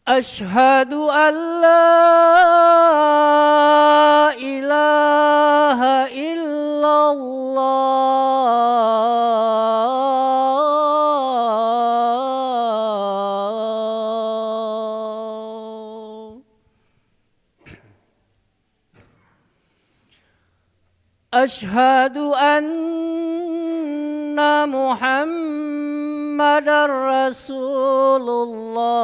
أشهد أن لا إله إلا الله. أشهد أن محمد رسول الله.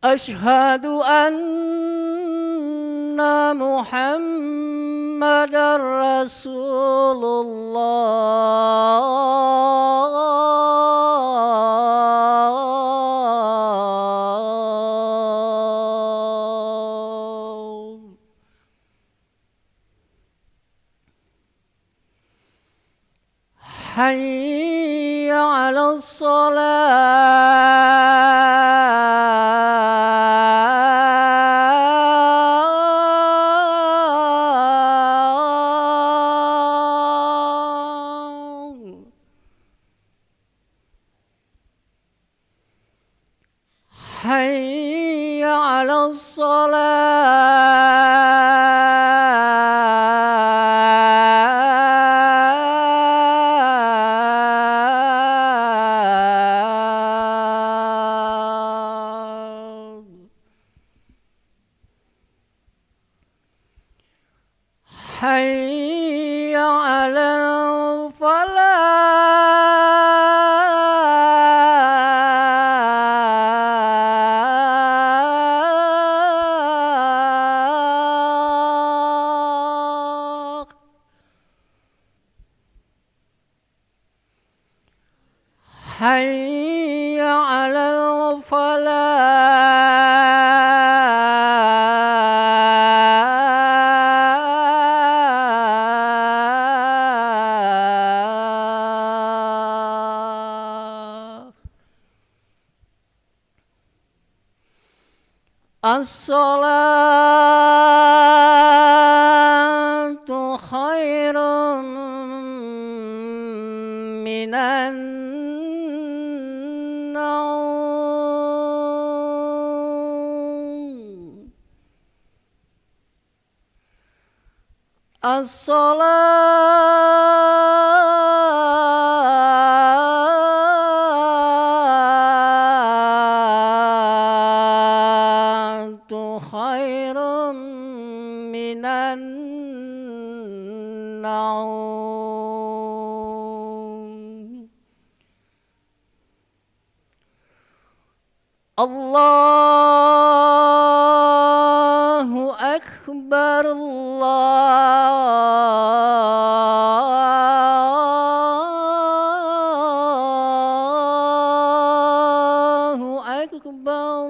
أشهد أن محمد رسول الله. حي على الصلاة. حي على الصلاة. حي على الفلاح. حي على الفلاح. الصلاة خير من النوم. الصلاة خير من النوم. الله أكبر. الله أكبر.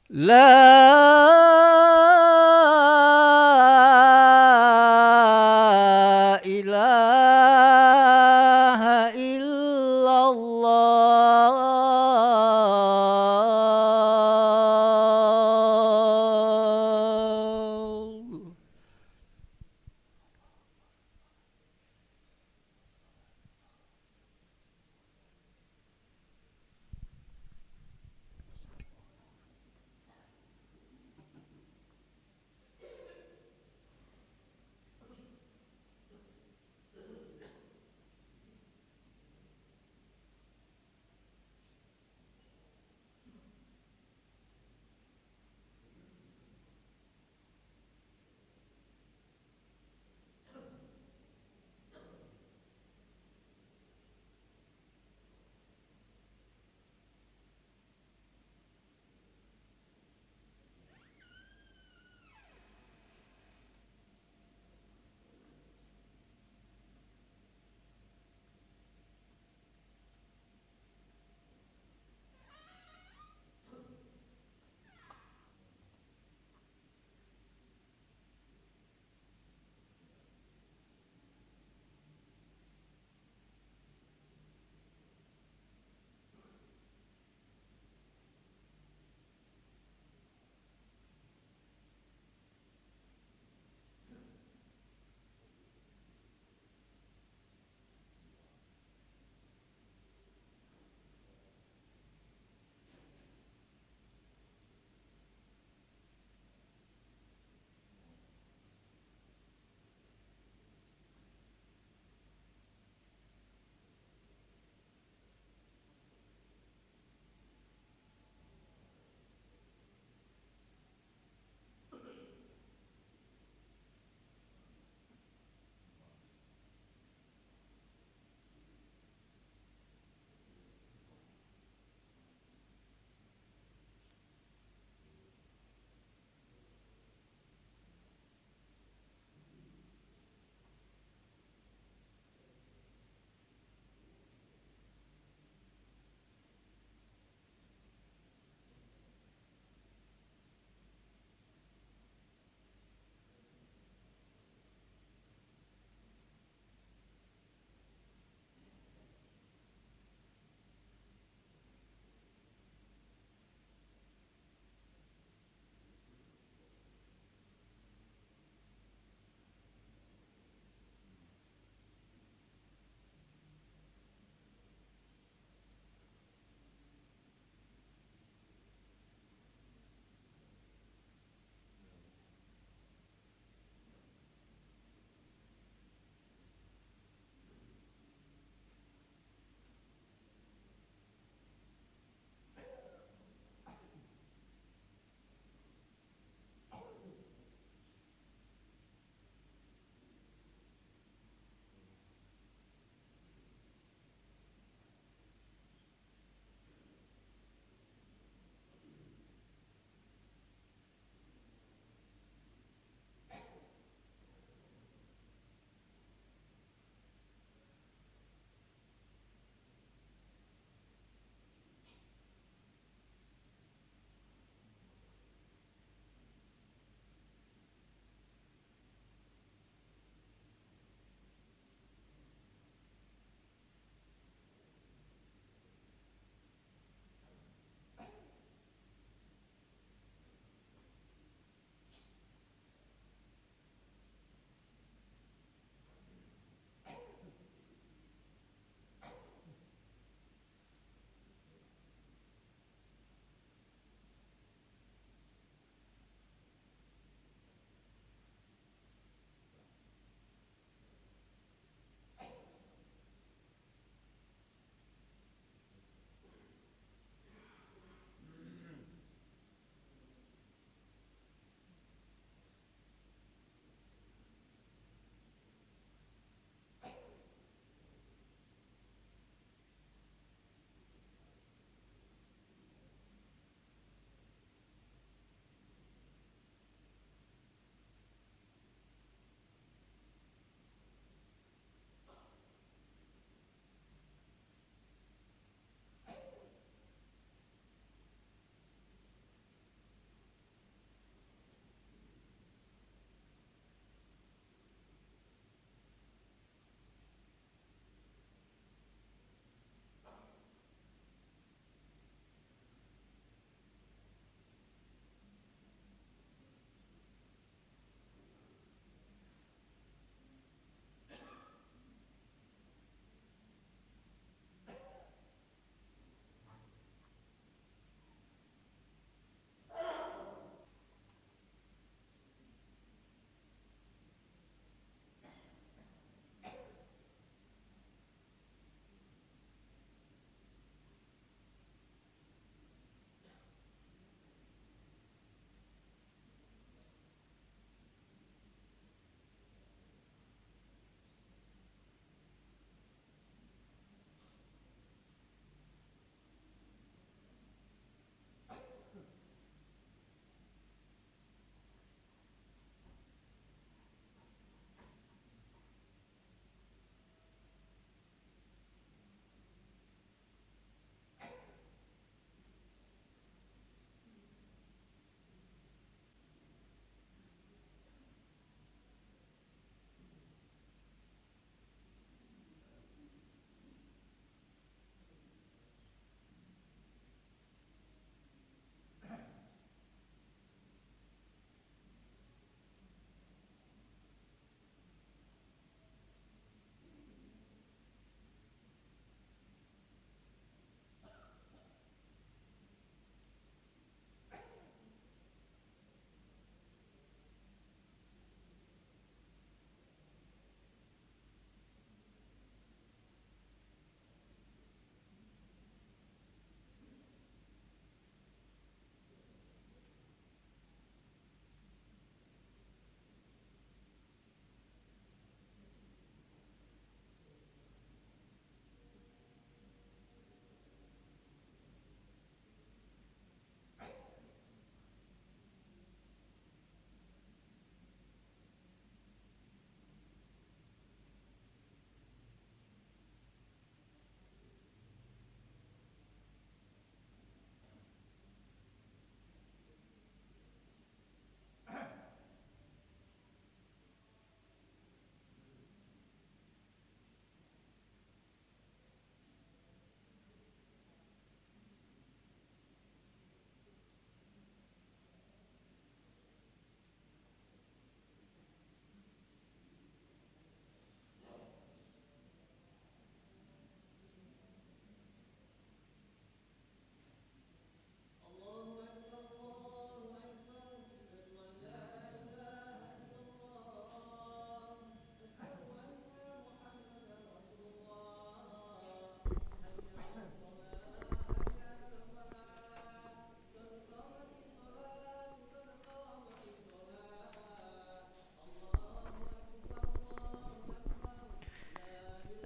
لا إله إلا الله.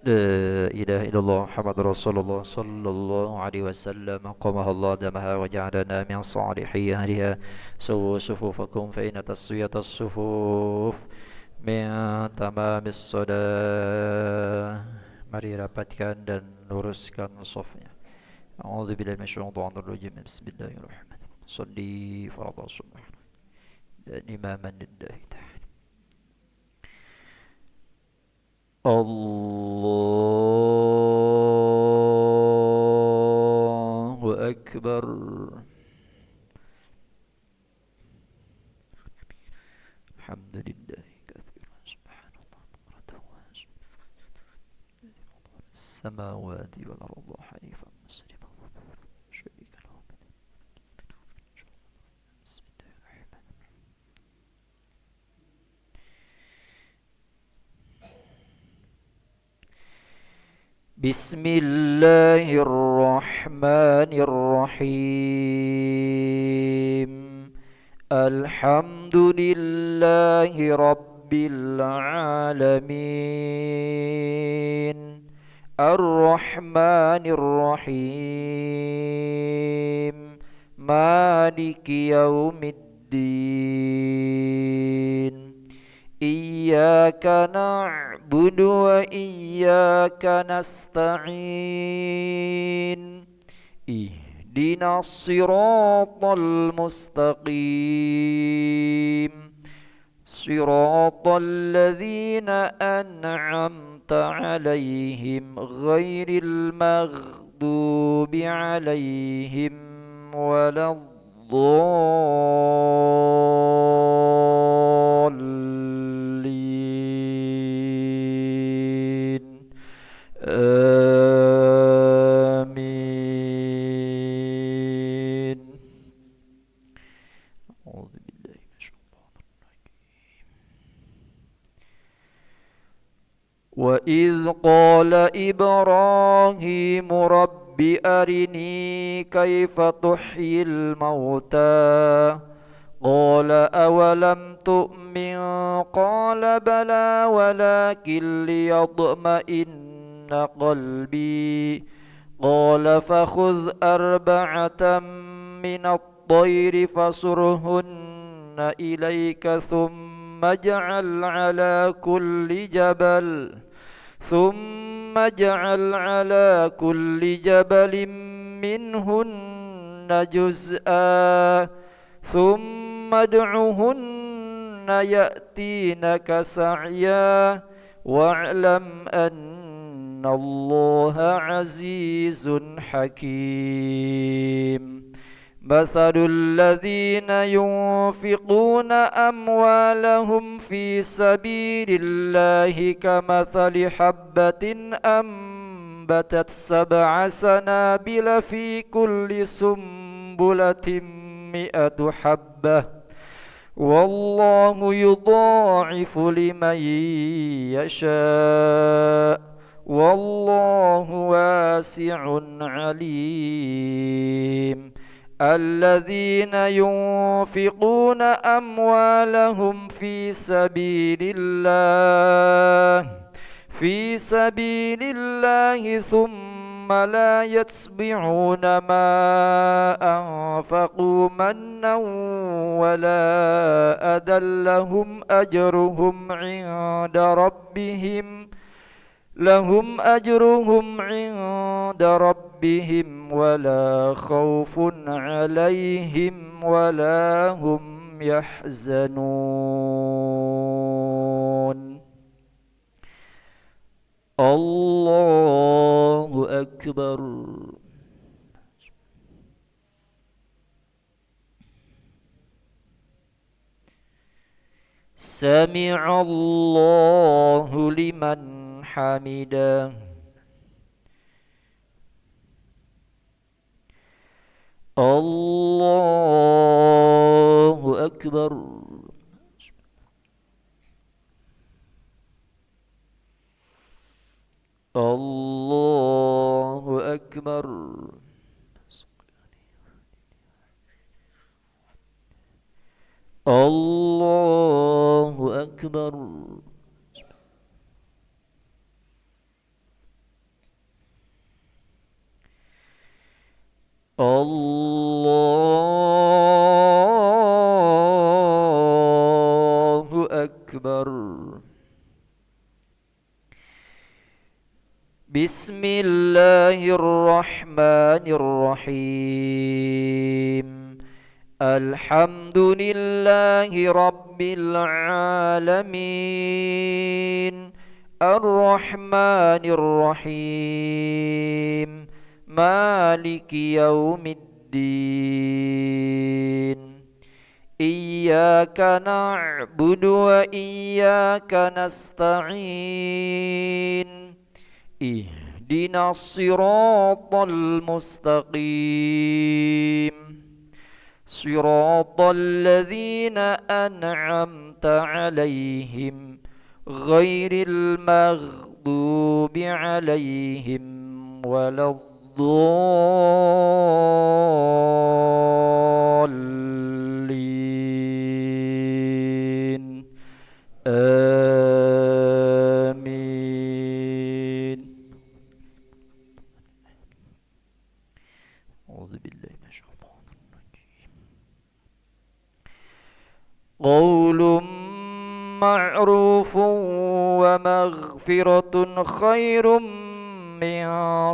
لا إله إلا الله محمد رسول الله صلى الله عليه وسلم قامها الله دمها وجعلنا من صالحي أهلها. سووا صفوفكم فإن تسوية الصفوف من تمام الصلاة. Mari rapatkan dan luruskan safnya. A'udzubillahi minasyaitonir rajim. Bismillahirrahmanirrahim. Shalli fardhu subhan dan imaman lillahi ta'ala. Allahu Akbar. Alhamdulillah katsiran subhanallah bukratan wa السماوات والأرض حنيفا مسلما شريك له. بسم الله الرحمن بسم الله الرحمن الرحيم. الحمد لله رب العالمين الرحمن الرحيم مالك يوم الدين. إياك نعبد وإياك نستعين. اهدنا الصراط المستقيم صراط الذين أنعمت عليهم غير المغضوب عليهم ولا الضالين. آمين. أعوذ بالله من الشيطان الرجيم. وإذ قال إبراهيم رب أرني كيف تحيي الموتى قال أولم تؤمن قال بلى ولكن ليطمئن قلبي قال فخذ أربعة من الطير فصرهن إليك ثم اجعل على كل جبل منهن جزءا ثم ادعهن يأتينك سعيا واعلم أن الله عزيز حكيم. مثل الذين ينفقون أموالهم في سبيل الله كمثل حبة أنبتت 7 سنابل في كل سنبلة 100 حبة والله يضاعف لمن يشاء والله واسع عليم. الذين ينفقون أموالهم في سبيل الله ثم لا يتبعون ما أنفقوا منا ولا أذى لهم أجرهم عند ربهم ولا خوف عليهم ولا هم يحزنون. الله أكبر. سمع الله لمن حمده. الله أكبر. الله أكبر. الله أكبر. Allahu Akbar. Bismillahirrahmanirrahim. Alhamdulillahi Rabbil Alamin. Ar-Rahmanir-Rahim. Maliki Yaumiddin. Iyyaka na'budu wa iyyaka nasta'in. Ihdinas siratal mustaqim. Siratal ladzina an'amta 'alaihim ghairil maghdubi 'alaihim waladdallin. Amin. A'udzu billahi minasyaitonir rajim. Qaulun ma'rufun wa maghfiratun khairum min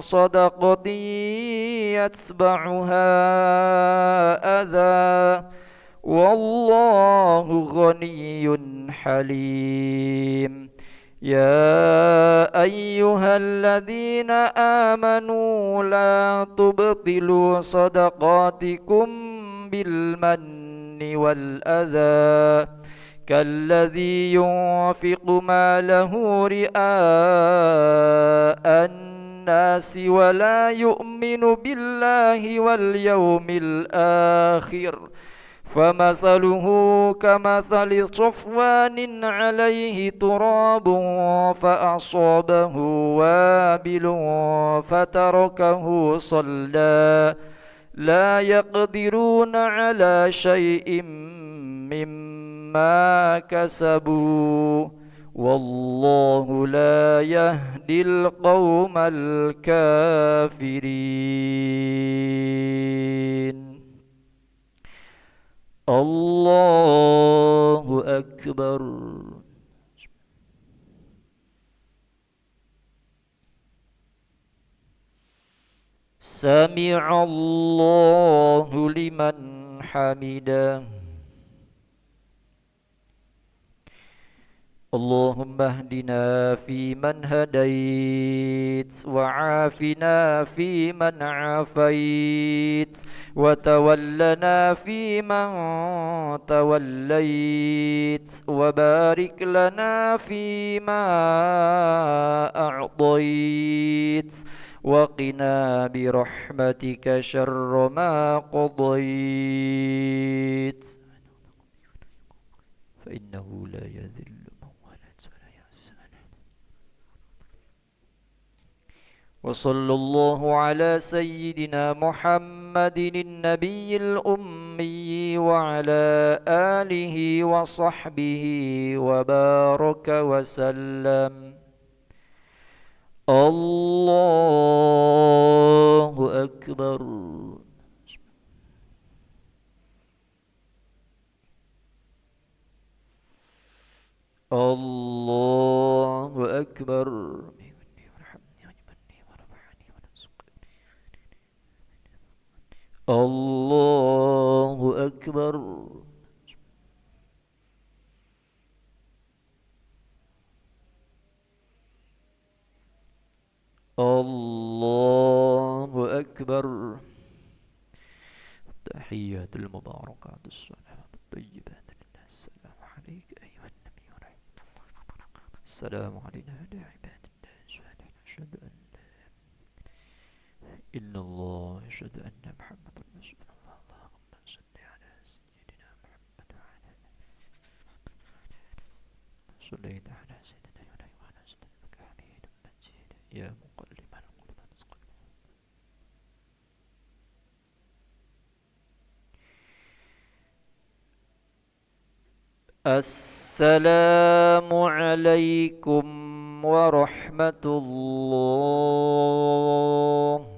sadaqatin yatba'uha adha. Wallahu ghaniyyun halim. Ya ayyuhalladzina amanu la tubtilu sadaqatikum bil manni wal adha kalladzi yunfiqu malahu ria'an nasi wa la yu'minu billahi wal yawmil akhir. فمثله كمثل صفوان عليه تراب فأصابه وابل فتركه صلدا لا يقدرون على شيء مما كسبوا والله لا يهدي القوم الكافرين. Allahu Akbar. Sami'allahu liman hamidah. Allahumma hdina fi man hadait wa afina fi man afait wa tawallana fi man tawallait wa barik lana fi ma a'tait wa qina bi rahmatika syarra ma qadait fa innahu la yadhillu وصلى الله على سيدنا محمد النبي الأمي وعلى آله وصحبه وبارك وسلم. الله أكبر. الله أكبر. Allahu Akbar. Allahu Akbar. Tahiyyatul mubarakatus salawatut thayyibatul lillah. Assalamu alayka ayyuhan nabiy wa rahmatullah. Assalamu alayna wa ala ibadillah shahidin asyhadu an Inna Allah asyhadu anna Muhammadan Rasulullah. Allahumma salli ala sayyidina Muhammad wa ala salli ala sayyidina wa ala sayyidina Hamidum Majid. Ya muqallibal qulub asqal. Assalamu alaikum warahmatullahi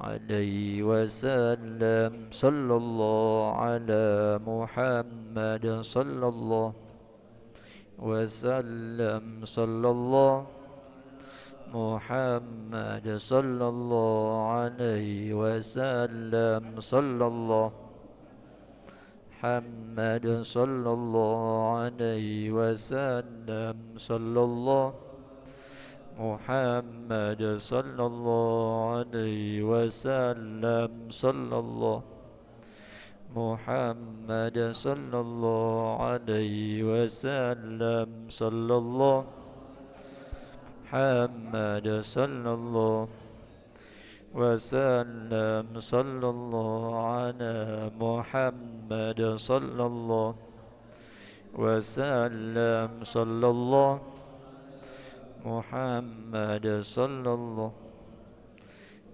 عليه وسلم صلى الله على محمد صلى الله وسلم صلى الله محمد صلى الله عليه وسلم صلى الله محمد صلى الله عليه وسلم صلى الله محمد صلى الله عليه وسلم صلى الله محمد صلى الله عليه وسلم صلى الله محمد صلى الله وسلم صلى الله على محمد صلى الله وسلم صلى الله محمد صلى الله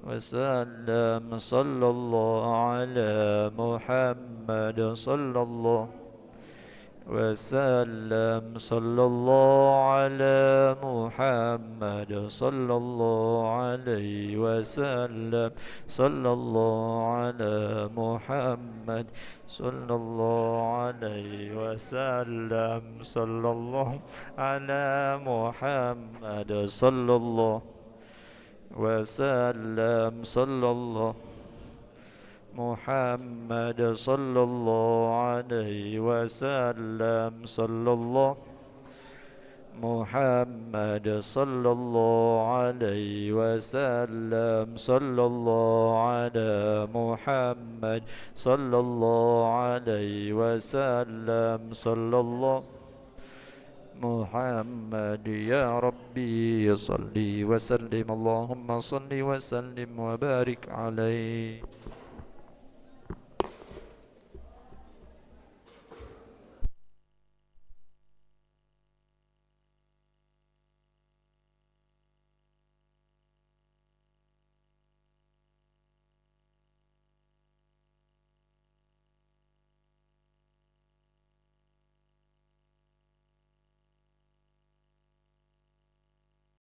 وسلم صلى الله على محمد صلى الله وسلم صلى الله على محمد صلى الله عليه وسلم صلى الله على محمد صلى الله عليه وسلم صلى الله على محمد صلى الله وسلم صلى الله محمد صلى الله عليه وسلم صلى الله محمد صلى الله عليه وسلم صلى الله على محمد صلى الله عليه وسلم صلى الله محمد يا ربي صل وسلم اللهم صل وسلم وبارك عليه